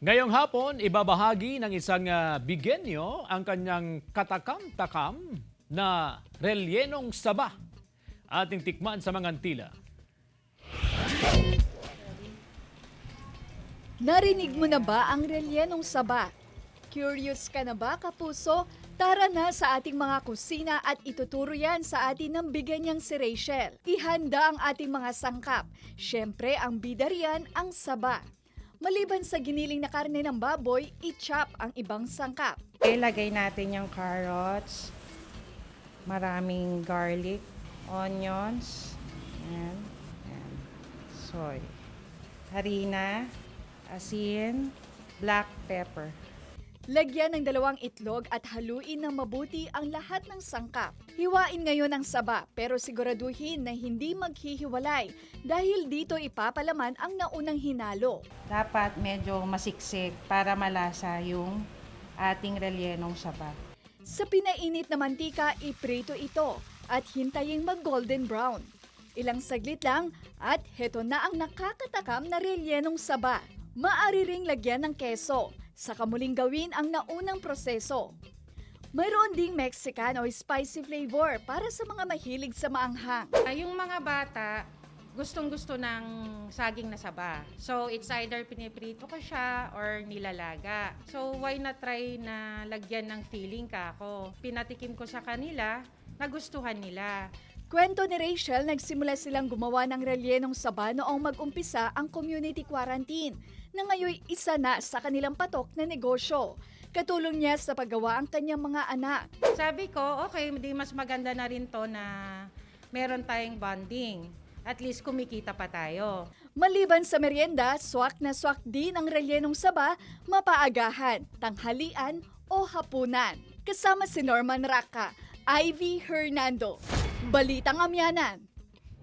Ngayong hapon, ibabahagi ng isang bigenyo ang kanyang katakam-takam na relyenong saba. Ating tikman sa mga Antila. Narinig mo na ba ang relyenong saba? Curious ka na ba, kapuso? Tara na sa ating mga kusina at ituturo yan sa atin ng bigenyang si Rachel. Ihanda ang ating mga sangkap. Siyempre, ang bida riyan ang saba. Maliban sa giniling na karne ng baboy, i-chop ang ibang sangkap. Ilagay natin yung carrots, maraming garlic, onions, and soy, harina, asin, black pepper. Lagyan ng 2 itlog at haluin ng mabuti ang lahat ng sangkap. Hiwain ngayon ang saba pero siguraduhin na hindi maghihiwalay dahil dito ipapalaman ang naunang hinalo. Dapat medyo masiksik para malasa yung ating relyenong saba. Sa pinainit na mantika, iprito ito at hintaying mag-golden brown. Ilang saglit lang at heto na ang nakakatakam na relyenong saba. Maaari ring lagyan ng keso, saka muling gawin ang naunang proseso. Mayroon ding Mexican o spicy flavor para sa mga mahilig sa maanghang. Yung mga bata, gustong-gusto ng saging na saba. So, it's either piniprito ko siya or nilalaga. So, why not try na lagyan ng feeling ka ako? Pinatikim ko sa kanila, nagustuhan nila. Kwento ni Rachel, nagsimula silang gumawa ng relyenong saba noong mag-umpisa ang community quarantine na ngayon isa na sa kanilang patok na negosyo. Katulong niya sa paggawa ang kanyang mga anak. Sabi ko, okay, di mas maganda na rin to na meron tayong bonding. At least kumikita pa tayo. Maliban sa merienda, swak na swak din ang relyenong saba, mapaagahan, tanghalian o hapunan. Kasama si Norman Raka, Ivy Hernando. Balitang Amyanan.